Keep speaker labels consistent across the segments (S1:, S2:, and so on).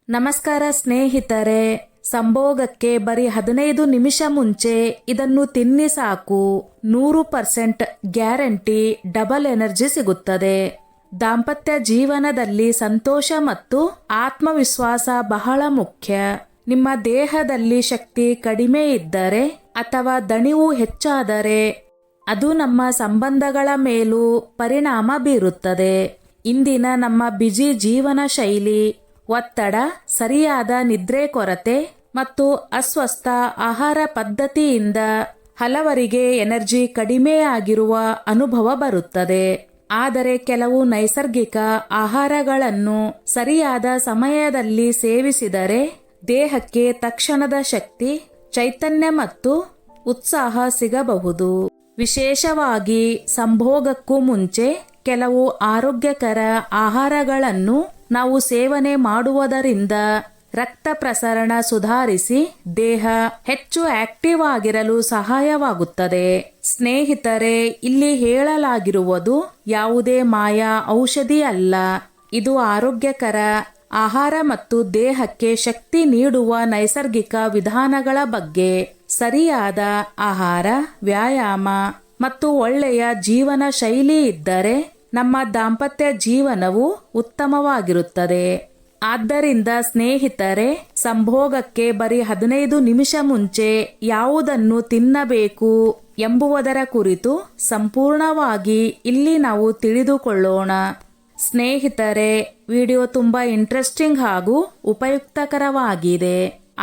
S1: ನಮಸ್ಕಾರ ಸ್ನೇಹಿತರೆ. ಸಂಭೋಗಕ್ಕೆ ಬರೀ 15 ನಿಮಿಷ ಮುಂಚೆ ಇದನ್ನು ತಿನ್ನಿ ಸಾಕು. 100% ಗ್ಯಾರಂಟಿ ಡಬಲ್ ಎನರ್ಜಿ ಸಿಗುತ್ತದೆ. ದಾಂಪತ್ಯ ಜೀವನದಲ್ಲಿ ಸಂತೋಷ ಮತ್ತು ಆತ್ಮವಿಶ್ವಾಸ ಬಹಳ ಮುಖ್ಯ. ನಿಮ್ಮ ದೇಹದಲ್ಲಿ ಶಕ್ತಿ ಕಡಿಮೆ ಇದ್ದರೆ ಅಥವಾ ದಣಿವು ಹೆಚ್ಚಾದರೆ ಅದು ನಮ್ಮ ಸಂಬಂಧಗಳ ಮೇಲೂ ಪರಿಣಾಮ ಬೀರುತ್ತದೆ. ಇಂದಿನ ನಮ್ಮ ಬಿಜಿ ಜೀವನ ಶೈಲಿ, ಒತ್ತಡ, ಸರಿಯಾದ ನಿದ್ರೆ ಕೊರತೆ ಮತ್ತು ಅಸ್ವಸ್ಥ ಆಹಾರ ಪದ್ಧತಿಯಿಂದ ಹಲವರಿಗೆ ಎನರ್ಜಿ ಕಡಿಮೆ ಆಗಿರುವ ಅನುಭವ ಬರುತ್ತದೆ. ಆದರೆ ಕೆಲವು ನೈಸರ್ಗಿಕ ಆಹಾರಗಳನ್ನು ಸರಿಯಾದ ಸಮಯದಲ್ಲಿ ಸೇವಿಸಿದರೆ ದೇಹಕ್ಕೆ ತಕ್ಷಣದ ಶಕ್ತಿ, ಚೈತನ್ಯ ಮತ್ತು ಉತ್ಸಾಹ ಸಿಗಬಹುದು. ವಿಶೇಷವಾಗಿ ಸಂಭೋಗಕ್ಕೂ ಮುಂಚೆ ಕೆಲವು ಆರೋಗ್ಯಕರ ಆಹಾರಗಳನ್ನು ನಾವು ಸೇವನೆ ಮಾಡುವುದರಿಂದ ರಕ್ತ ಪ್ರಸರಣ ಸುಧಾರಿಸಿ ದೇಹ ಹೆಚ್ಚು ಆಕ್ಟಿವ್ ಆಗಿರಲು ಸಹಾಯವಾಗುತ್ತದೆ. ಸ್ನೇಹಿತರೆ, ಇಲ್ಲಿ ಹೇಳಲಾಗಿರುವುದು ಯಾವುದೇ ಮಾಯಾ ಔಷಧಿ ಅಲ್ಲ. ಇದು ಆರೋಗ್ಯಕರ ಆಹಾರ ಮತ್ತು ದೇಹಕ್ಕೆ ಶಕ್ತಿ ನೀಡುವ ನೈಸರ್ಗಿಕ ವಿಧಾನಗಳ ಬಗ್ಗೆ. ಸರಿಯಾದ ಆಹಾರ, ವ್ಯಾಯಾಮ ಮತ್ತು ಒಳ್ಳೆಯ ಜೀವನ ಶೈಲಿ ಇದ್ದರೆ ನಮ್ಮ ದಾಂಪತ್ಯ ಜೀವನವು ಉತ್ತಮವಾಗಿರುತ್ತದೆ. ಆದ್ದರಿಂದ ಸ್ನೇಹಿತರೆ, ಸಂಭೋಗಕ್ಕೆ ಬರೀ 15 ನಿಮಿಷ ಮುಂಚೆ ಯಾವುದನ್ನು ತಿನ್ನಬೇಕು ಎಂಬುದರ ಕುರಿತು ಸಂಪೂರ್ಣವಾಗಿ ಇಲ್ಲಿ ನಾವು ತಿಳಿದುಕೊಳ್ಳೋಣ. ಸ್ನೇಹಿತರೆ, ವಿಡಿಯೋ ತುಂಬಾ ಇಂಟ್ರೆಸ್ಟಿಂಗ್ ಹಾಗೂ ಉಪಯುಕ್ತಕರವಾಗಿದೆ.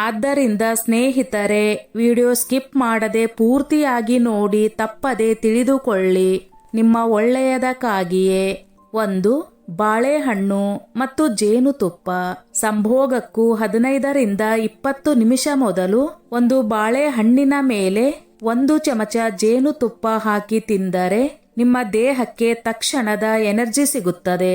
S1: ಆದ್ದರಿಂದ ಸ್ನೇಹಿತರೆ, ವಿಡಿಯೋ ಸ್ಕಿಪ್ ಮಾಡದೆ ಪೂರ್ತಿಯಾಗಿ ನೋಡಿ ತಪ್ಪದೆ ತಿಳಿದುಕೊಳ್ಳಿ. ನಿಮ್ಮ ಒಳ್ಳೆಯದಕ್ಕಾಗಿಯೇ. 1. ಬಾಳೆಹಣ್ಣು ಮತ್ತು ಜೇನುತುಪ್ಪ. ಸಂಭೋಗಕ್ಕೂ 15ರಿಂದ 20 ನಿಮಿಷ ಮೊದಲು ಒಂದು ಬಾಳೆಹಣ್ಣಿನ ಮೇಲೆ 1 ಚಮಚ ಜೇನುತುಪ್ಪ ಹಾಕಿ ತಿಂದರೆ ನಿಮ್ಮ ದೇಹಕ್ಕೆ ತಕ್ಷಣದ ಎನರ್ಜಿ ಸಿಗುತ್ತದೆ.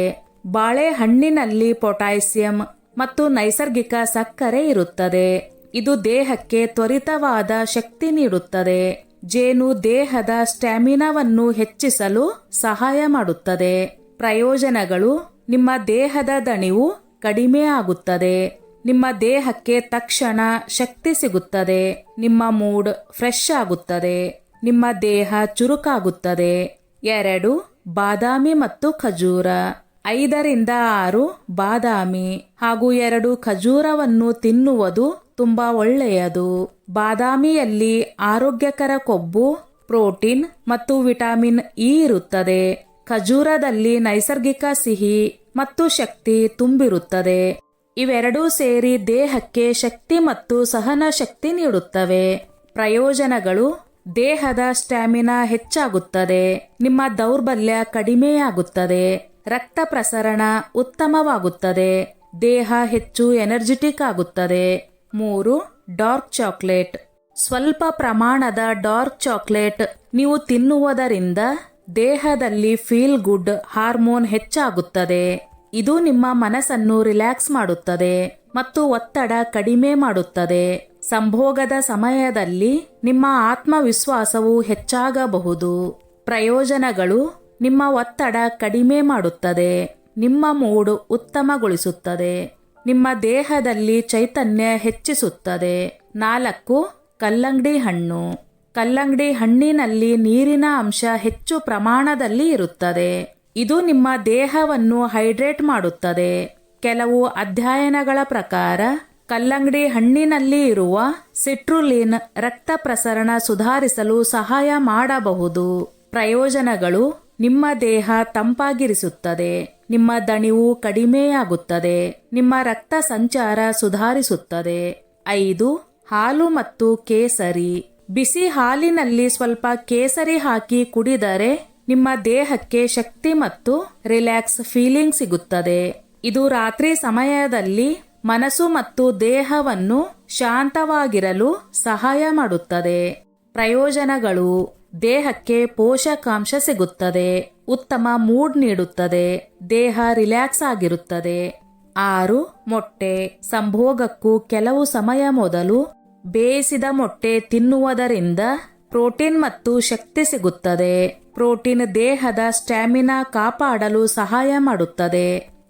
S1: ಬಾಳೆಹಣ್ಣಿನಲ್ಲಿ ಪೊಟ್ಯಾಸಿಯಂ ಮತ್ತು ನೈಸರ್ಗಿಕ ಸಕ್ಕರೆ ಇರುತ್ತದೆ. ಇದು ದೇಹಕ್ಕೆ ತ್ವರಿತವಾದ ಶಕ್ತಿ ನೀಡುತ್ತದೆ. ಜೇನು ದೇಹದ ಸ್ಟ್ಯಾಮಿನಾವನ್ನು ಹೆಚ್ಚಿಸಲು ಸಹಾಯ ಮಾಡುತ್ತದೆ. ಪ್ರಯೋಜನಗಳು: ನಿಮ್ಮ ದೇಹದ ದಣಿವು ಕಡಿಮೆ ಆಗುತ್ತದೆ. ನಿಮ್ಮ ದೇಹಕ್ಕೆ ತಕ್ಷಣ ಶಕ್ತಿ ಸಿಗುತ್ತದೆ. ನಿಮ್ಮ ಮೂಡ್ ಫ್ರೆಶ್ ಆಗುತ್ತದೆ. ನಿಮ್ಮ ದೇಹ ಚುರುಕಾಗುತ್ತದೆ. 2. ಬಾದಾಮಿ ಮತ್ತು ಖಜೂರ. 5ರಿಂದ 6 ಬಾದಾಮಿ ಹಾಗೂ 2 ಖಜೂರವನ್ನು ತಿನ್ನುವುದು ತುಂಬಾ ಒಳ್ಳೆಯದು. ಬಾದಾಮಿಯಲ್ಲಿ ಆರೋಗ್ಯಕರ ಕೊಬ್ಬು, ಪ್ರೋಟೀನ್ ಮತ್ತು ವಿಟಮಿನ್ ಇ ಇರುತ್ತದೆ. ಖಜೂರದಲ್ಲಿ ನೈಸರ್ಗಿಕ ಸಿಹಿ ಮತ್ತು ಶಕ್ತಿ ತುಂಬಿರುತ್ತದೆ. ಇವೆರಡೂ ಸೇರಿ ದೇಹಕ್ಕೆ ಶಕ್ತಿ ಮತ್ತು ಸಹನ ಶಕ್ತಿ ನೀಡುತ್ತವೆ. ಪ್ರಯೋಜನಗಳು: ದೇಹದ ಸ್ಟ್ಯಾಮಿನಾ ಹೆಚ್ಚಾಗುತ್ತದೆ. ನಿಮ್ಮ ದೌರ್ಬಲ್ಯ ಕಡಿಮೆಯಾಗುತ್ತದೆ. ರಕ್ತ ಪ್ರಸರಣ ಉತ್ತಮವಾಗುತ್ತದೆ. ದೇಹ ಹೆಚ್ಚು ಎನರ್ಜೆಟಿಕ್ ಆಗುತ್ತದೆ. 3. Dark chocolate. ಸ್ವಲ್ಪ ಪ್ರಮಾಣದ ಡಾರ್ಕ್ ಚಾಕ್ಲೇಟ್ ನೀವು ತಿನ್ನುವುದರಿಂದ ದೇಹದಲ್ಲಿ ಫೀಲ್ ಗುಡ್ ಹಾರ್ಮೋನ್ ಹೆಚ್ಚಾಗುತ್ತದೆ. ಇದು ನಿಮ್ಮ ಮನಸ್ಸನ್ನು ರಿಲ್ಯಾಕ್ಸ್ ಮಾಡುತ್ತದೆ ಮತ್ತು ಒತ್ತಡ ಕಡಿಮೆ ಮಾಡುತ್ತದೆ. ಸಂಭೋಗದ ಸಮಯದಲ್ಲಿ ನಿಮ್ಮ ಆತ್ಮವಿಶ್ವಾಸವು ಹೆಚ್ಚಾಗಬಹುದು. ಪ್ರಯೋಜನಗಳು: ನಿಮ್ಮ ಒತ್ತಡ ಕಡಿಮೆ ಮಾಡುತ್ತದೆ. ನಿಮ್ಮ ಮೂಡ್ ಉತ್ತಮಗೊಳಿಸುತ್ತದೆ. ನಿಮ್ಮ ದೇಹದಲ್ಲಿ ಚೈತನ್ಯ ಹೆಚ್ಚಿಸುತ್ತದೆ. 4. ಕಲ್ಲಂಗಡಿ ಹಣ್ಣು. ಕಲ್ಲಂಗಡಿ ಹಣ್ಣಿನಲ್ಲಿ ನೀರಿನ ಅಂಶ ಹೆಚ್ಚು ಪ್ರಮಾಣದಲ್ಲಿ ಇರುತ್ತದೆ. ಇದು ನಿಮ್ಮ ದೇಹವನ್ನು ಹೈಡ್ರೇಟ್ ಮಾಡುತ್ತದೆ. ಕೆಲವು ಅಧ್ಯಯನಗಳ ಪ್ರಕಾರ ಕಲ್ಲಂಗಡಿ ಹಣ್ಣಿನಲ್ಲಿ ಇರುವ ಸಿಟ್ರುಲಿನ್ ರಕ್ತ ಪ್ರಸರಣ ಸುಧಾರಿಸಲು ಸಹಾಯ ಮಾಡಬಹುದು. ಪ್ರಯೋಜನಗಳು: ನಿಮ್ಮ ದೇಹ ತಂಪಾಗಿರಿಸುತ್ತದೆ. ನಿಮ್ಮ ದಣಿವು ಕಡಿಮೆಯಾಗುತ್ತದೆ. ನಿಮ್ಮ ರಕ್ತ ಸಂಚಾರ ಸುಧಾರಿಸುತ್ತದೆ. 5. ಹಾಲು ಮತ್ತು ಕೇಸರಿ. ಬಿಸಿ ಹಾಲಿನಲ್ಲಿ ಸ್ವಲ್ಪ ಕೇಸರಿ ಹಾಕಿ ಕುಡಿದರೆ ನಿಮ್ಮ ದೇಹಕ್ಕೆ ಶಕ್ತಿ ಮತ್ತು ರಿಲ್ಯಾಕ್ಸ್ ಫೀಲಿಂಗ್ ಸಿಗುತ್ತದೆ. ಇದು ರಾತ್ರಿ ಸಮಯದಲ್ಲಿ ಮನಸ್ಸು ಮತ್ತು ದೇಹವನ್ನು ಶಾಂತವಾಗಿರಲು ಸಹಾಯ ಮಾಡುತ್ತದೆ. ಪ್ರಯೋಜನಗಳು: ದೇಹಕ್ಕೆ ಪೋಷಕಾಂಶ ಸಿಗುತ್ತದೆ. ಉತ್ತಮ ಮೂಡ್ ನೀಡುತ್ತದೆ. ದೇಹ ರಿಲ್ಯಾಕ್ಸ್ ಆಗಿರುತ್ತದೆ. 6. ಮೊಟ್ಟೆ. ಸಂಭೋಗಕ್ಕೂ ಕೆಲವು ಸಮಯ ಮೊದಲು ಬೇಯಿಸಿದ ಮೊಟ್ಟೆ ತಿನ್ನುವುದರಿಂದ ಪ್ರೋಟೀನ್ ಮತ್ತು ಶಕ್ತಿ ಸಿಗುತ್ತದೆ. ಪ್ರೋಟೀನ್ ದೇಹದ ಸ್ಟ್ಯಾಮಿನಾ ಕಾಪಾಡಲು ಸಹಾಯ ಮಾಡುತ್ತದೆ.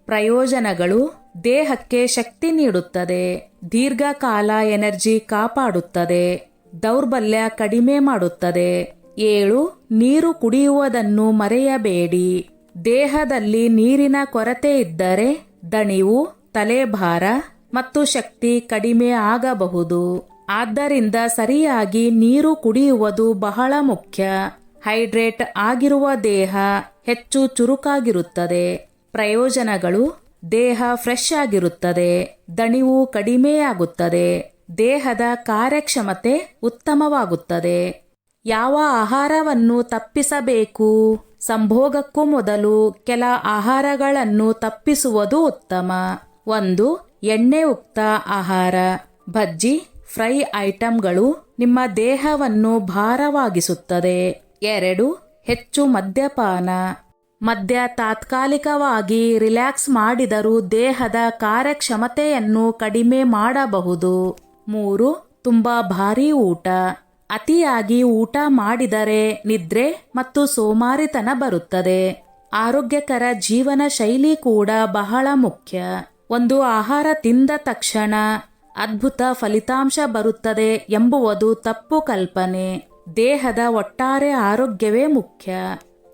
S1: ಪ್ರಯೋಜನಗಳು: ದೇಹಕ್ಕೆ ಶಕ್ತಿ ನೀಡುತ್ತದೆ, ದೀರ್ಘಕಾಲ ಎನರ್ಜಿ ಕಾಪಾಡುತ್ತದೆ, ದೌರ್ಬಲ್ಯ ಕಡಿಮೆ ಮಾಡುತ್ತದೆ. 7. ನೀರು ಕುಡಿಯುವುದನ್ನು ಮರೆಯಬೇಡಿ. ದೇಹದಲ್ಲಿ ನೀರಿನ ಕೊರತೆ ಇದ್ದರೆ ದಣಿವು, ತಲೆಭಾರ ಮತ್ತು ಶಕ್ತಿ ಕಡಿಮೆ ಆಗಬಹುದು. ಆದ್ದರಿಂದ ಸರಿಯಾಗಿ ನೀರು ಕುಡಿಯುವುದು ಬಹಳ ಮುಖ್ಯ. ಹೈಡ್ರೇಟ್ ಆಗಿರುವ ದೇಹ ಹೆಚ್ಚು ಚುರುಕಾಗಿರುತ್ತದೆ. ಪ್ರಯೋಜನಗಳು: ದೇಹ ಫ್ರೆಶ್ ಆಗಿರುತ್ತದೆ, ದಣಿವು ಕಡಿಮೆಯಾಗುತ್ತದೆ, ದೇಹದ ಕಾರ್ಯಕ್ಷಮತೆ ಉತ್ತಮವಾಗುತ್ತದೆ. ಯಾವ ಆಹಾರವನ್ನು ತಪ್ಪಿಸಬೇಕು? ಸಂಭೋಗಕ್ಕೂ ಮೊದಲು ಕೆಲ ಆಹಾರಗಳನ್ನು ತಪ್ಪಿಸುವುದು ಉತ್ತಮ. 1. ಎಣ್ಣೆಯುಕ್ತ ಆಹಾರ. ಬಜ್ಜಿ, ಫ್ರೈ ಐಟಂಗಳು ನಿಮ್ಮ ದೇಹವನ್ನು ಭಾರವಾಗಿಸುತ್ತದೆ. 2. ಹೆಚ್ಚು ಮದ್ಯಪಾನ. ಮದ್ಯ ತಾತ್ಕಾಲಿಕವಾಗಿ ರಿಲ್ಯಾಕ್ಸ್ ಮಾಡಿದರೂ ದೇಹದ ಕಾರ್ಯಕ್ಷಮತೆಯನ್ನು ಕಡಿಮೆ ಮಾಡಬಹುದು. 3. ತುಂಬಾ ಭಾರೀ ಊಟ. ಅತಿಯಾಗಿ ಊಟ ಮಾಡಿದರೆ ನಿದ್ರೆ ಮತ್ತು ಸೋಮಾರಿತನ ಬರುತ್ತದೆ. ಆರೋಗ್ಯಕರ ಜೀವನ ಶೈಲಿ ಕೂಡ ಬಹಳ ಮುಖ್ಯ. ಒಂದು ಆಹಾರ ತಿಂದ ತಕ್ಷಣ ಅದ್ಭುತ ಫಲಿತಾಂಶ ಬರುತ್ತದೆ ಎಂಬುವುದು ತಪ್ಪು ಕಲ್ಪನೆ. ದೇಹದ ಒಟ್ಟಾರೆ ಆರೋಗ್ಯವೇ ಮುಖ್ಯ.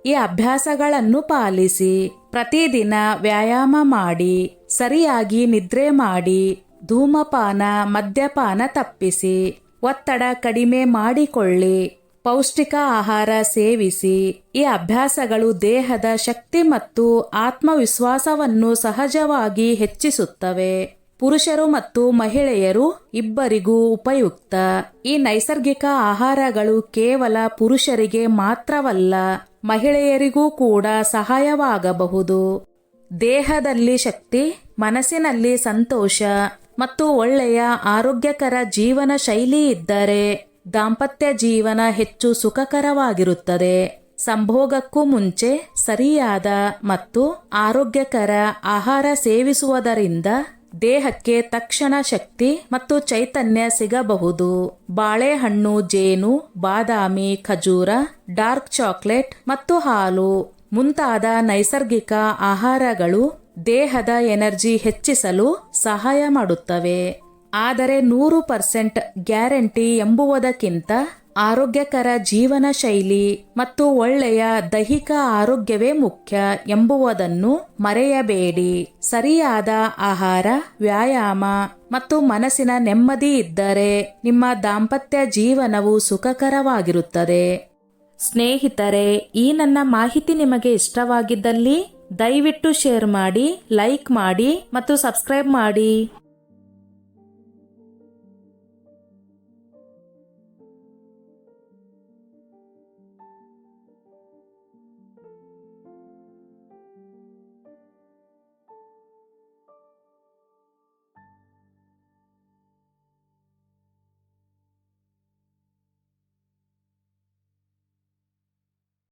S1: ಈ ಅಭ್ಯಾಸಗಳನ್ನು ಪಾಲಿಸಿ. ಪ್ರತಿದಿನ ವ್ಯಾಯಾಮ ಮಾಡಿ, ಸರಿಯಾಗಿ ನಿದ್ರೆ ಮಾಡಿ, ಧೂಮಪಾನ, ಮದ್ಯಪಾನ ತಪ್ಪಿಸಿ, ಒತ್ತಡ ಕಡಿಮೆ ಮಾಡಿಕೊಳ್ಳಿ, ಪೌಷ್ಟಿಕ ಆಹಾರ ಸೇವಿಸಿ. ಈ ಅಭ್ಯಾಸಗಳು ದೇಹದ ಶಕ್ತಿ ಮತ್ತು ಆತ್ಮವಿಶ್ವಾಸವನ್ನು ಸಹಜವಾಗಿ ಹೆಚ್ಚಿಸುತ್ತವೆ. ಪುರುಷರು ಮತ್ತು ಮಹಿಳೆಯರು ಇಬ್ಬರಿಗೂ ಉಪಯುಕ್ತ. ಈ ನೈಸರ್ಗಿಕ ಆಹಾರಗಳು ಕೇವಲ ಪುರುಷರಿಗೆ ಮಾತ್ರವಲ್ಲ, ಮಹಿಳೆಯರಿಗೂ ಕೂಡ ಸಹಾಯವಾಗಬಹುದು. ದೇಹದಲ್ಲಿ ಶಕ್ತಿ, ಮನಸ್ಸಿನಲ್ಲಿ ಸಂತೋಷ ಮತ್ತು ಒಳ್ಳೆಯ ಆರೋಗ್ಯಕರ ಜೀವನ ಶೈಲಿ ಇದ್ದರೆ ದಾಂಪತ್ಯ ಜೀವನ ಹೆಚ್ಚು ಸುಖಕರವಾಗಿರುತ್ತದೆ. ಸಂಭೋಗಕ್ಕೂ ಮುಂಚೆ ಸರಿಯಾದ ಮತ್ತು ಆರೋಗ್ಯಕರ ಆಹಾರ ಸೇವಿಸುವುದರಿಂದ ದೇಹಕ್ಕೆ ತಕ್ಷಣ ಶಕ್ತಿ ಮತ್ತು ಚೈತನ್ಯ ಸಿಗಬಹುದು. ಬಾಳೆಹಣ್ಣು, ಜೇನು, ಬಾದಾಮಿ, ಖಜೂರ, ಡಾರ್ಕ್ ಚಾಕ್ಲೇಟ್ ಮತ್ತು ಹಾಲು ಮುಂತಾದ ನೈಸರ್ಗಿಕ ಆಹಾರಗಳು ದೇಹದ ಎನರ್ಜಿ ಹೆಚ್ಚಿಸಲು ಸಹಾಯ ಮಾಡುತ್ತವೆ. ಆದರೆ 100% ಗ್ಯಾರಂಟಿ ಎಂಬುವುದಕ್ಕಿಂತ ಆರೋಗ್ಯಕರ ಜೀವನ ಶೈಲಿ ಮತ್ತು ಒಳ್ಳೆಯ ದೈಹಿಕ ಆರೋಗ್ಯವೇ ಮುಖ್ಯ ಎಂಬುವುದನ್ನು ಮರೆಯಬೇಡಿ. ಸರಿಯಾದ ಆಹಾರ, ವ್ಯಾಯಾಮ ಮತ್ತು ಮನಸ್ಸಿನ ನೆಮ್ಮದಿ ಇದ್ದರೆ ನಿಮ್ಮ ದಾಂಪತ್ಯ ಜೀವನವು ಸುಖಕರವಾಗಿರುತ್ತದೆ. ಸ್ನೇಹಿತರೆ, ಈ ನನ್ನ ಮಾಹಿತಿ ನಿಮಗೆ ಇಷ್ಟವಾಗಿದ್ದಲ್ಲಿ ದಯವಿಟ್ಟು ಶೇರ್ ಮಾಡಿ, ಲೈಕ್ ಮಾಡಿ ಮತ್ತು ಸಬ್ಸ್ಕ್ರೈಬ್ ಮಾಡಿ.